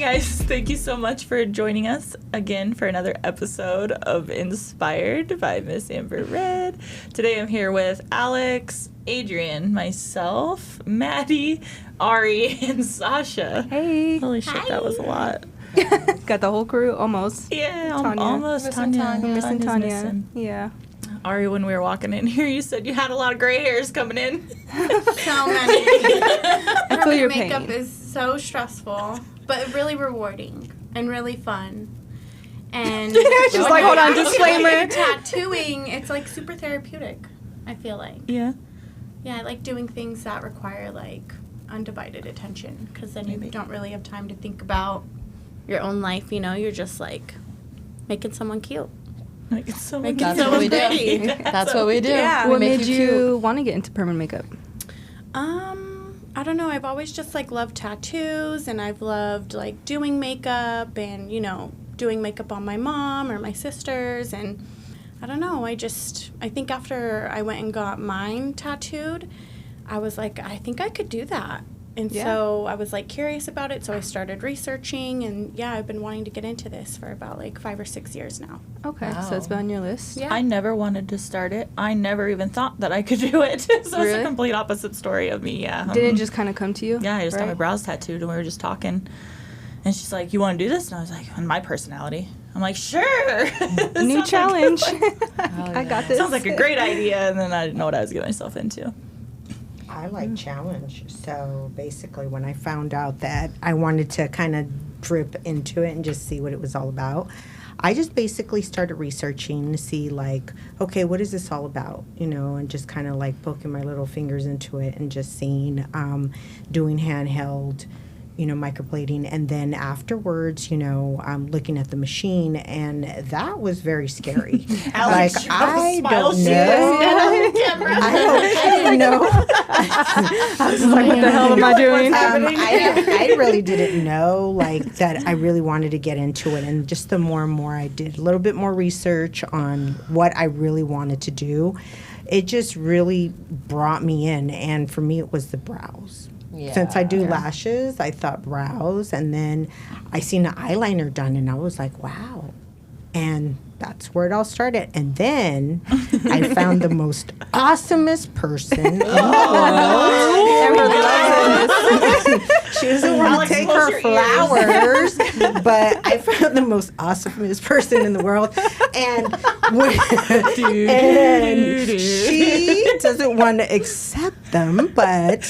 guys. Thank you so much for joining us again for another episode of Inspired by Miss Amber Red. Today I'm here with Aleks, Adrienne, myself, Maddie, Ari, and Sasha. Hey. Holy shit, that was a lot. Got the whole crew almost. Yeah, Tanya. almost. Tanya. Missing Tanya's Tanya. missing. Yeah. Ari, when we were walking in here, you said you had a lot of gray hairs coming in. So many. I feel your pain. Makeup is so stressful, but really rewarding and really fun. And She's like, hold on, disclaimer. Tattooing, it's like super therapeutic, I feel like. Yeah. Yeah, I like doing things that require like undivided attention, because then you don't really have time to think about your own life, you know? You're just like making someone cute. Making so That's what we do. That's what we do. Yeah. What made you want to get into permanent makeup? I don't know. I've always just like loved tattoos, and I've loved like doing makeup and, you know, doing makeup on my mom or my sisters. And I don't know. I think after I went and got mine tattooed, I was like, I think I could do that. And so I was like curious about it, so I started researching, and yeah, I've been wanting to get into this for about like 5 or 6 years now. Okay, Wow. so it's been on your list. Yeah. I never wanted to start it. I never even thought that I could do it. So it's Really? a complete opposite story of me, yeah. Did it just kind of come to you? Yeah, I just got my right? brows tattooed and we were just talking. And she's like, you want to do this? And I was like, on my personality. I'm like, sure. New Sounds challenge. Oh, I got this. Sounds like a great idea. And then I didn't know what I was getting myself into. I like challenge. So basically, when I found out that I wanted to kind of drip into it and just see what it was all about, I just basically started researching to see, like, okay, what is this all about? You know, and just kind of like poking my little fingers into it and just seeing, doing handheld, you know, microblading, and then afterwards, you know, looking at the machine, and that was very scary. Like, I don't know. I didn't know. I was like, what the hell am I doing? I really didn't know, like, that I really wanted to get into it, and just the more and more I did a little bit more research on what I really wanted to do, it just really brought me in, and for me, it was the brows. Yeah. Since I do lashes, I thought brows, and then I seen an eyeliner done, and I was like, wow. And that's where it all started. And then I found the most awesomest person in the world. She doesn't want to take her flowers, but I found the most awesomest person in the world. And, and she doesn't want to accept them, but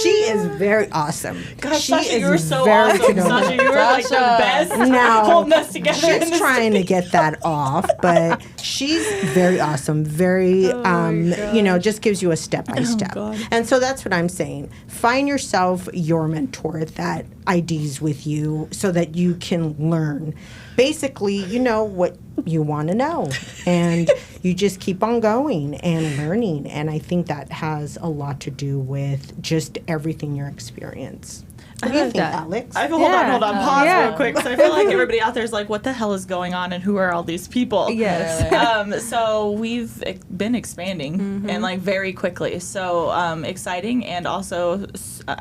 she is very awesome. Gosh, She Sasha, is you were so very awesome. good. Sasha, you were like the best. Now, holding us together. in she's this trying to get that off, but she's very awesome. Very, you know, just gives you a step by step. God. And so that's what I'm saying. Find yourself your mentor that IDs with you so that you can learn. Basically, you know what you want to know, and you just keep on going and learning. And I think that has a lot to do with just everything you experience. What do you think, Aleks? Hold on, pause real quick. So I feel like everybody out there is like, what the hell is going on and who are all these people? Yes. So we've been expanding and like very quickly. So exciting, and also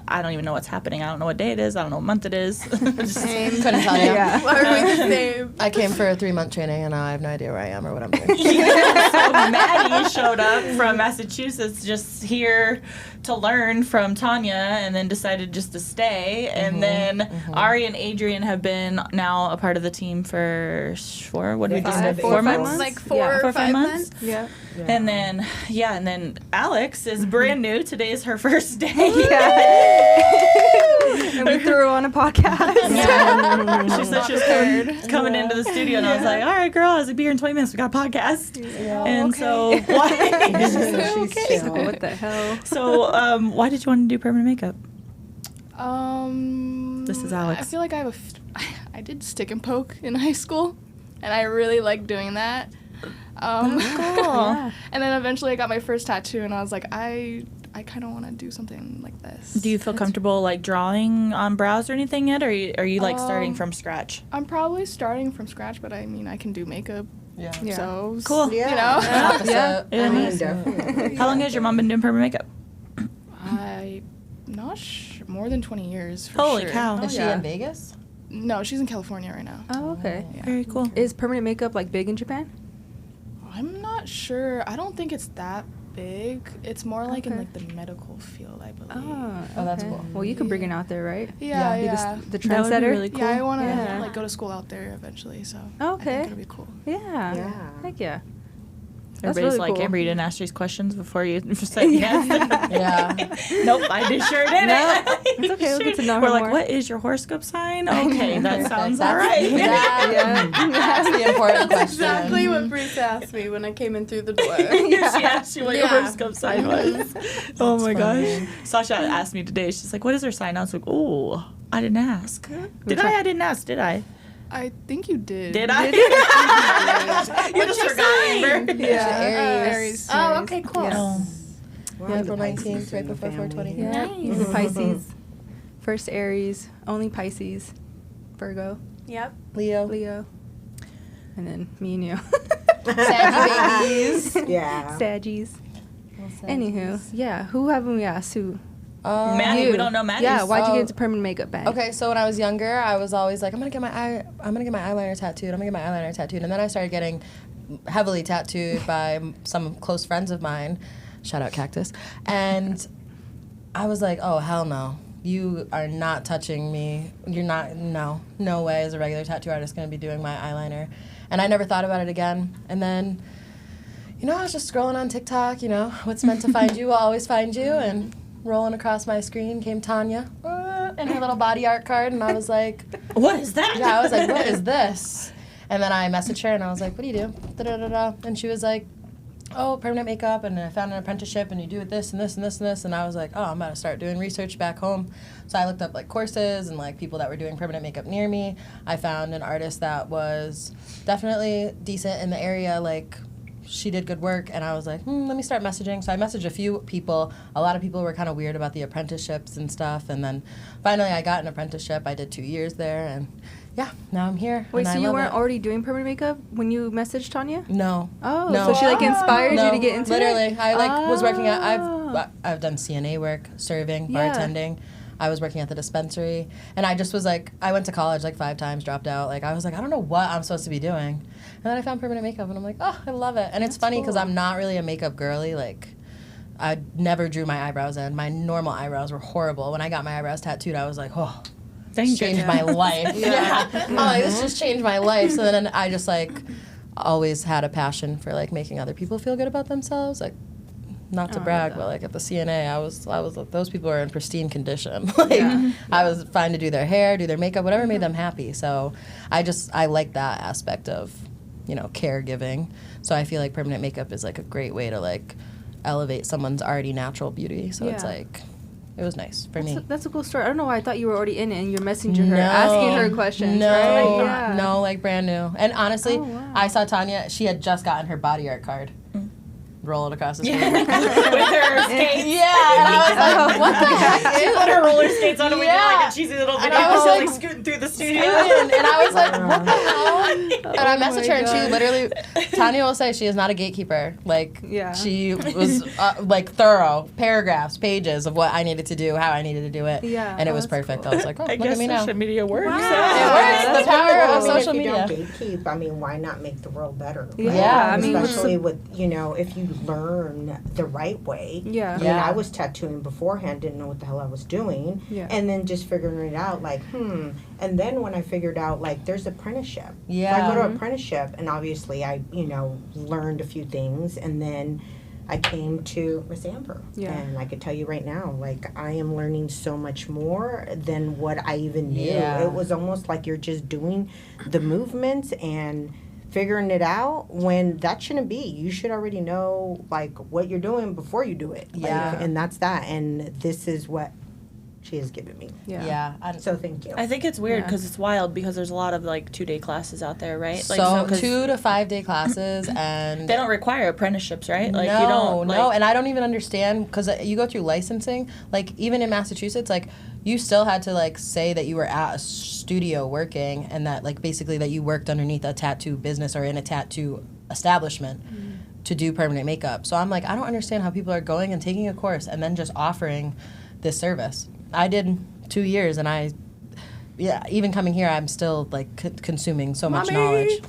I don't even know what's happening. I don't know what day it is. I don't know what month it is. Same. Couldn't tell you. Yeah. Are we the same? I came for a 3-month training, and I have no idea where I am or what I'm doing. So Maddie showed up from Massachusetts just here to learn from Tanya, and then decided just to stay. And then Ari and Adrienne have been now a part of the team for 4 months? Like 4 or 5 months. Yeah. And then Aleks is brand new. Today is her first day. And we threw her on a podcast. She said she was coming into the studio, and I was like, all right, girl, I was like, be here in 20 minutes. We got a podcast. And so why? She's chill. What the hell? So why did you want to do permanent makeup? This is Aleks. I feel like I did stick and poke in high school, and I really liked doing that. Cool. Yeah. And then eventually I got my first tattoo, and I was like, I kind of want to do something like this. Do you feel comfortable like drawing on brows or anything yet, or are you like starting from scratch? I'm probably starting from scratch, but I mean, I can do makeup. Yeah. So, Cool. you know. Opposite. I mean, definitely. How long has your mom been doing permanent makeup? I'm not more than 20 years. For Holy sure. cow. Is she in Vegas? No, she's in California right now. Oh, okay. Yeah. Very cool. Is permanent makeup like big in Japan? I'm not sure. I don't think it's that big. It's more like in Okay. like the medical field, I believe. Oh, that's okay. cool. Well, you can bring it out there, right? Yeah, Be yeah. the That would be trendsetter. really cool. Yeah, I want to Yeah. like go to school out there eventually, so Okay. I think it'll be cool. Yeah. Yeah. Heck yeah. That's Everybody's really like, cool. Amber, you didn't ask these questions before you said yes. Yeah. Nope, I sure didn't. No, it's okay, we'll get to know We're her like, more. what is your horoscope sign? Okay, that Perfect. sounds That's- all right. That's the important question. Exactly what Bruce asked me when I came in through the door. She asked you what your Yeah. horoscope sign was. Oh my gosh. Sasha asked me today, she's like, what is her sign? I was like, oh, I didn't ask. Did I? I didn't ask, did I? I think you did. Did I? You just forgot, Amber. Yeah. Aries. Oh, okay, cool. Yes. Oh. We're Yeah, on the April 19th, Pisces right in the before family. 420. Yeah. Nice. He's a Pisces. First Aries, only Pisces, Virgo, Yep. Leo. Leo, and then me and you. Saggy babies. Yeah. Saggies. Anywho, yeah. Who haven't we asked? Who? Maddie, You. we don't know Maddie. Yeah. Why'd you Oh. get into permanent makeup bag? Okay, so when I was younger, I was always like, I'm gonna get my eyeliner tattooed. And then I started getting heavily tattooed by some close friends of mine. Shout out Cactus. And I was like, oh hell no, you are not touching me. You're not. No way is a regular tattoo artist gonna be doing my eyeliner. And I never thought about it again. And then, I was just scrolling on TikTok. What's meant to find you will always find you. And rolling across my screen came Tanya and her little body art card, and I was like, What is that? yeah, I was like, what is this? And then I messaged her, and I was like, what do you do? Da-da-da-da. And she was like, oh, permanent makeup, and I found an apprenticeship, and you do it this and this and this and this. And I was like, oh, I'm about to start doing research back home. So I looked up like courses and like people that were doing permanent makeup near me. I found an artist that was definitely decent in the area, like she did good work, and I was like, let me start messaging. So I messaged a few people. A lot of people were kind of weird about the apprenticeships and stuff, and then finally I got an apprenticeship. I did 2 years there, and yeah, now I'm here. Wait, and so I you love weren't it. already doing permanent makeup when you messaged Tanya? No. Oh, No. so she like inspired No, you to get into literally. it? I was working at. Oh. I've done CNA work, serving, Yeah. bartending. I was working at the dispensary, and I just was like, I went to college like 5 times, dropped out. Like I was like, I don't know what I'm supposed to be doing, and then I found permanent makeup, and I'm like, oh, I love it. And it's funny because I'm not really a makeup girly. Like, I never drew my eyebrows in. My normal eyebrows were horrible. When I got my eyebrows tattooed, I was like, oh. Thank Changed my life. Yeah. I'm like, this just changed my life. So then I just like always had a passion for like making other people feel good about themselves. Like, not to brag, but like at the CNA, I was like, those people are in pristine condition. Like I was fine to do their hair, do their makeup, whatever made them happy. So I like that aspect of, caregiving. So I feel like permanent makeup is like a great way to like elevate someone's already natural beauty. So it's Yeah. like, it was nice for me. That's a cool story. I don't know why I thought you were already in it and you're messaging her, asking her questions. No, right? Yeah. no, like brand new. And honestly, Oh, wow. I saw Tanya. She had just gotten her body art card. Roll it across the screen. With her skates. Yeah, and I was like, what the heck? She put her roller skates on and we did like Yeah. a cheesy little video. And I was like, like, scooting through the studio. And I was like, what the hell? And I messaged her, and she literally, Tanya will say she is not a gatekeeper. Like, Yeah. she was like thorough, paragraphs, pages of what I needed to do, how I needed to do it. Yeah. And it Oh, was that's perfect. cool. I was like, oh, I look guess at me now. social media works. It works. That's The power really of cool. social if you media. don't gatekeep, I mean, why not make the world better? Yeah, I mean, especially with if you learn the right way. Yeah. I mean, Yeah. I was tattooing beforehand, didn't know what the hell I was doing, Yeah. and then just figuring it out, like, and then when I figured out, like, there's apprenticeship. Yeah. So I go to apprenticeship, and obviously I, learned a few things, and then I came to Miss Amber. Yeah. And I could tell you right now, like, I am learning so much more than what I even knew. Yeah. It was almost like you're just doing the movements and figuring it out when that shouldn't be. You should already know, like, what you're doing before you do it. Yeah. Like, and that's that. And this is what she has given me. Yeah. Yeah. So thank you. I think it's weird Yeah. because it's wild because there's a lot of like 2-day classes out there, right? Like, So 'cause 2 to 5 day classes, and they don't require apprenticeships, right? Like no, you don't. no, Like, and I don't even understand because you go through licensing. Like even in Massachusetts, like you still had to like say that you were at a studio working, and that like basically that you worked underneath a tattoo business or in a tattoo establishment to do permanent makeup. So I'm like, I don't understand how people are going and taking a course and then just offering this service. I did 2 years, and yeah, even coming here, I'm still like consuming so much knowledge.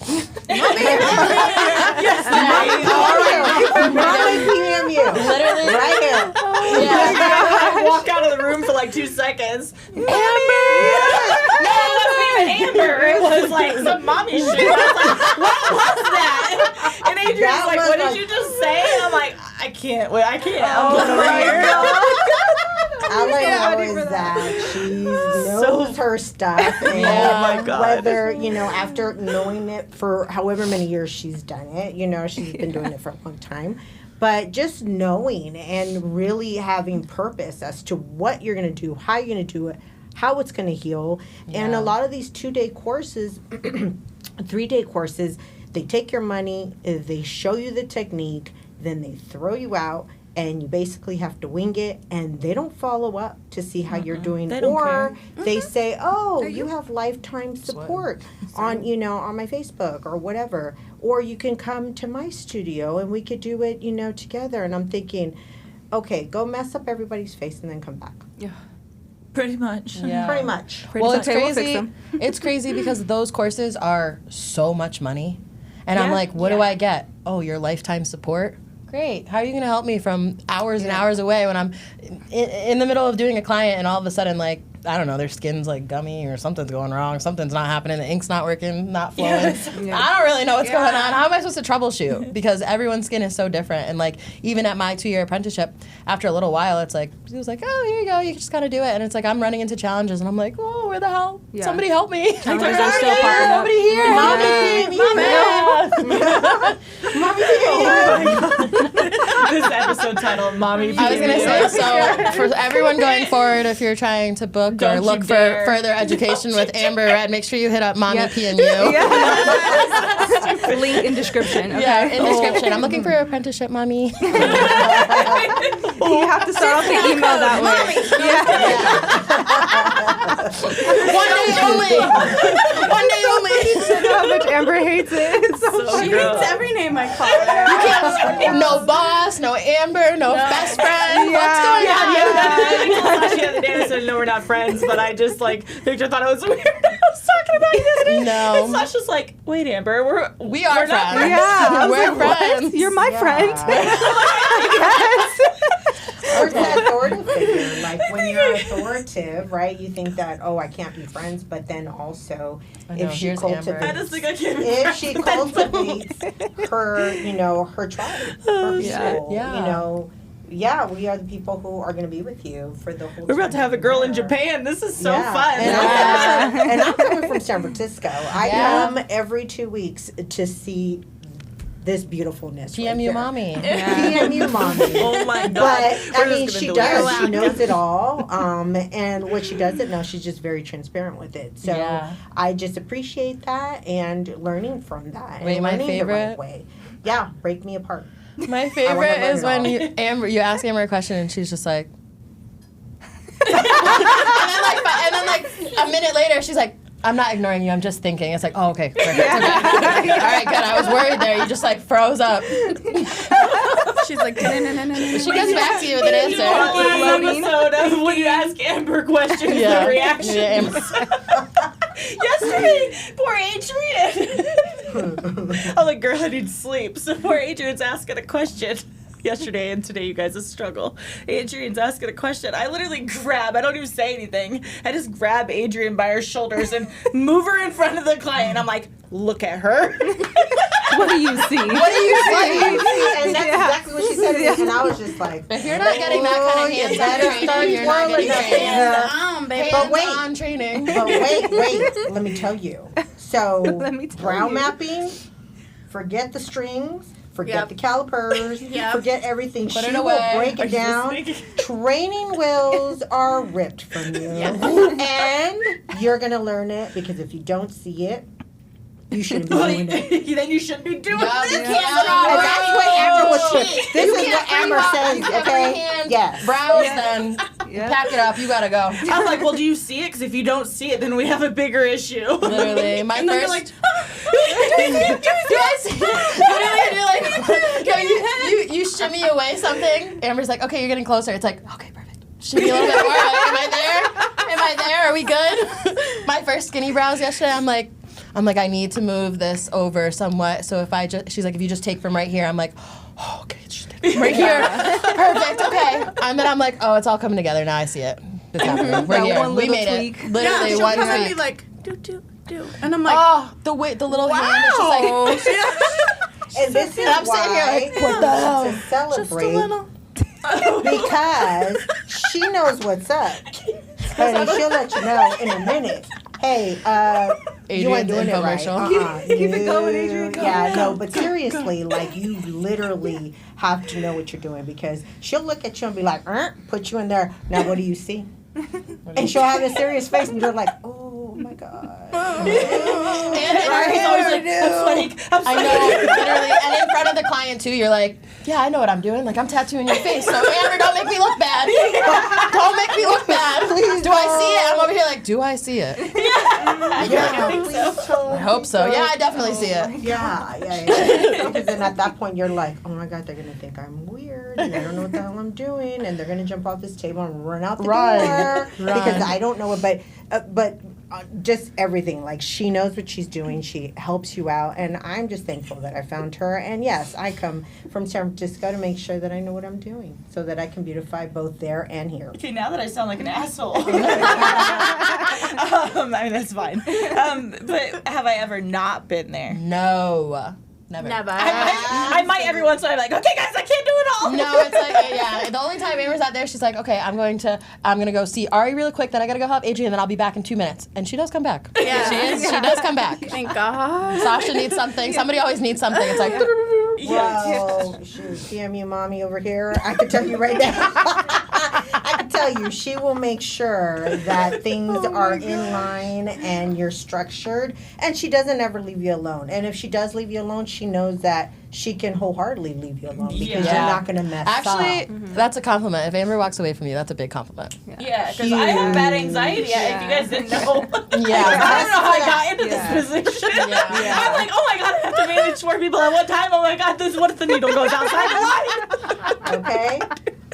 Mommy PMU. Literally. Right here. I walk out of the room for like 2 seconds. Amber! No, it wasn't even Amber. It was like some mommy shit. I was like, what was that? And Adrienne's like, what did you just say? And I'm like, I can't. Wait, I can't. I'm over here. All I know is that she knows her stuff. And Oh my God. whether, after knowing it for however many years she's done it, she's been doing it for a long time. But just knowing and really having purpose as to what you're going to do, how you're going to do it, how it's going to heal. And a lot of these 2-day courses, 3-day courses, they take your money, they show you the technique, then they throw you out. And you basically have to wing it, and they don't follow up to see how you're doing. They don't care. They say, "Oh, you have lifetime support on my Facebook or whatever." Or you can come to my studio and we could do it, together. And I'm thinking, okay, go mess up everybody's face and then come back. Yeah. Pretty much. Yeah. Pretty much. Well, it's Okay, we'll fix crazy. them. It's crazy because those courses are so much money, and I'm Yeah. like, what do I get? Oh, your lifetime support. Great. How are you going to help me from hours and hours away when I'm in the middle of doing a client and all of a sudden, like, I don't know, their skin's like gummy or something's going wrong, something's not happening, the ink's not working, not flowing. Yes. I don't really know what's going on. How am I supposed to troubleshoot? Because everyone's skin is so different. And like, even at my 2-year apprenticeship, after a little while, it's like, it was like, oh, here you go, you just gotta do it. And it's like, I'm running into challenges and I'm like, oh, where the hell? Yeah. Somebody help me. Challenges are still popping up. Nobody here. Mommy, This episode titled Mommy I was going to PMU. say, so for everyone going forward, if you're trying to book Don't or you look for dare. further education with Amber Red, make sure you hit up Mommy Yep. PMU. Link in description. Okay. Yeah, in description. I'm looking for an apprenticeship, Mommy. You have to start off the email that way. One day only. One day only. How much Amber hates it. It's so She hates every name I call her. No boss, no Amber, no best friend. What's going on? I told Sasha the other day, I said, no, we're not friends, but I just, Victor thought it was weird. I was talking about you the other day. No. And Sasha's like, wait, Amber, We are we're not friends. Yeah, I was We're like, what? friends. You're my friend. Or the authority figure. Like when you're authoritative, right? You think that, oh, I can't be friends, but then also I know, if she here's Amber. cultivates, I just think I can't be if she cultivates her, her tribe, her people, Yeah. we are the people who are going to be with you for the whole. We're about to have a girl in there. Japan. This is so Yeah. fun. And I'm coming from San Francisco. I come every 2 weeks to see this beautifulness. right PMU here. Mommy. PMU mommy. Oh my God. But We're I mean, just she gonna delete does. it. She knows it all. And what she doesn't know, she's just very transparent with it. So Yeah. I just appreciate that and learning from that. Wait, and my learning the right favorite? way. Yeah, break me apart. My favorite learn is it when all. you ask Amber a question and she's just like, and then like a minute later she's like, I'm not ignoring you, I'm just thinking. It's like, oh, okay, perfect. Okay. All right, good. I was worried there. You just like froze up. She's like, She gets back to you with an answer. Last episode of when you ask Amber questions, the reactions. Yeah, Amber. Yesterday, poor Adrienne. I'm like, girl, I need sleep. So poor Adrienne's asking a question. Yesterday and today, you guys, a struggle. Adrienne's asking a question. I literally I don't even say anything. I just grab Adrienne by her shoulders and move her in front of the client. I'm like, look at her. What do you see? What do you see? And that's exactly what she said. And I was just like, If you're not getting that kind of you hands-on better start training, you're not getting twirling trained. that. baby. But wait. Hands-on training. But wait, let me tell you. So, Let me tell brow you. mapping, forget the strings, forget Yep. the calipers, Yep. forget everything. Put She it will away. break Are it you down. listening? Training wheels are ripped from you. And you're going to learn it because if you don't see it, you shouldn't be doing it. Then you shouldn't be doing Yeah, this. you And that's what Amber was. This is what Amber says, okay? Freehand Yes. brows, then pack it up. You gotta go. I'm like, well, do you see it? Because if you don't see it, then we have a bigger issue. Literally, my And then first. you're like, Literally, you're like, you shimmy away something. Amber's like, okay, you're getting closer. It's like, okay, perfect. Shimmy a little bit more. Like, am I there? Am I there? Are we good? My first skinny brows yesterday, I'm like, I need to move this over somewhat. So if I just, she's like, if you just take from right here, I'm like, oh, okay, just take from right here. Perfect, okay. And then I'm like, oh, it's all coming together. Now I see it. It's happening. We're here. One We little made tweak. it. Literally she'll one come and be tweak. like, do. And I'm like, Oh, the little hand is just like, And this is and I'm sitting here why like, what the hell? to celebrate just a little. because she knows what's up. Honey, she'll let you know in a minute. Hey, you ain't Adrienne's doing it right. infomercial. Keep it going, Adrienne. Yeah, no, but seriously, like you literally have to know what you're doing because she'll look at you and be like, put you in there. Now, what do you see? And she'll have a serious face and you're like, oh my God. And He's always like, I'm sweating. I know, literally. And in front of the client, too, you're like, yeah, I know what I'm doing. Like, I'm tattooing your face. So, Amber, don't make me look bad. Don't make me look bad. Please do I see it? I'm over here like, do I see it? I hope so. Yeah, I definitely see it. Yeah. Because then at that point, you're like, oh my God, they're going to think I'm weird and I don't know what the hell I'm doing. And they're going to jump off this table and run out the door. Because I don't know it. But just everything. Like, she knows what she's doing. She helps you out. And I'm just thankful that I found her. And yes, I come from San Francisco to make sure that I know what I'm doing so that I can beautify both there and here. Okay, now that I sound like an asshole. I mean, that's fine. But have I ever not been there? No. Never. I might every once in a while, like, okay, guys, I can't do it all. No, it's like, yeah. The only time Amber's out there, she's like, okay, I'm gonna go see Ari really quick, then I gotta go help Adrienne, and then I'll be back in 2 minutes. And she does come back. Yeah. She does come back. Thank God. Sasha needs something. Somebody always needs something. It's like, Well, shoot, PMU mommy over here, I can tell you right now. I can tell you, she will make sure that things are in line and you're structured. And she doesn't ever leave you alone. And if she does leave you alone, she knows that she can wholeheartedly leave you alone because you're not going to mess up. actually, that's a compliment. If Amber walks away from you, that's a big compliment. Yeah, because I have bad anxiety, if you guys didn't know. Yeah. I don't know how I got into this position. I'm like, oh my God, I have to manage 4 people at one time. Oh my God, what if the needle goes outside the line? Okay?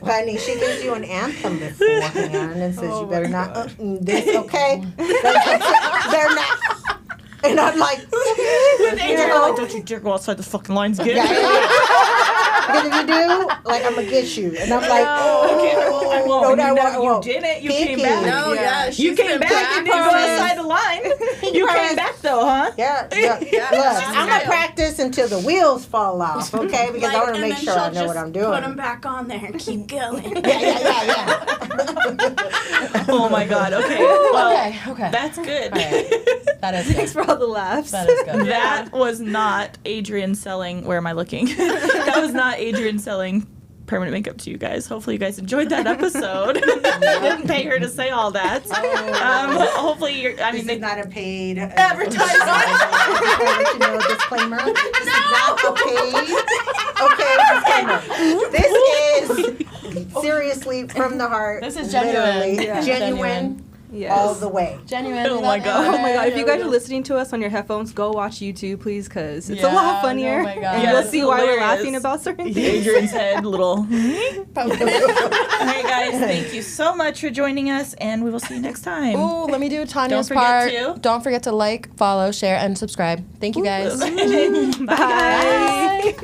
Honey, she gives you an anthem beforehand and says, you better not, this, okay? They're not. And I'm like, With Adrienne, I'm like, don't you dare go outside the fucking lines again. Because if you do, like, I'm going to get you. And I'm like, I won't. I You didn't. You Pinky. came back. No, yeah. You came back. You didn't go outside the line. You came back, though, huh? Yeah. Look, I'm going to practice until the wheels fall off, okay? Because I want to make sure I know what I'm doing. Put them back on there and keep going. Yeah. Oh, my God. Okay. Well, Okay. that's good. All right. That is Thanks good. for all the laughs. That is good. That was not Adrienne selling. Where am I looking? That was not Adrienne selling permanent makeup to you guys. Hopefully you guys enjoyed that episode. I didn't pay her to say all that. Hopefully you're, I mean, This is not a paid advertisement. I'll let you know, disclaimer. This is not a paid. Okay, disclaimer. This is seriously from the heart. This is genuine. Literally, Yeah. genuine. Yes. All the way. Genuine. Oh my God. Oh my God! If you guys are listening to us on your headphones, go watch YouTube, please, because it's a lot funnier. Oh my God. And Yeah, you'll it's see why we're hilarious. laughing about certain things. Adrienne's head, little. Hey guys, thank you so much for joining us, and we will see you next time. Ooh, let me do Tanya's Don't forget part. to- Don't forget to like, follow, share, and subscribe. Thank you guys. Bye. Bye.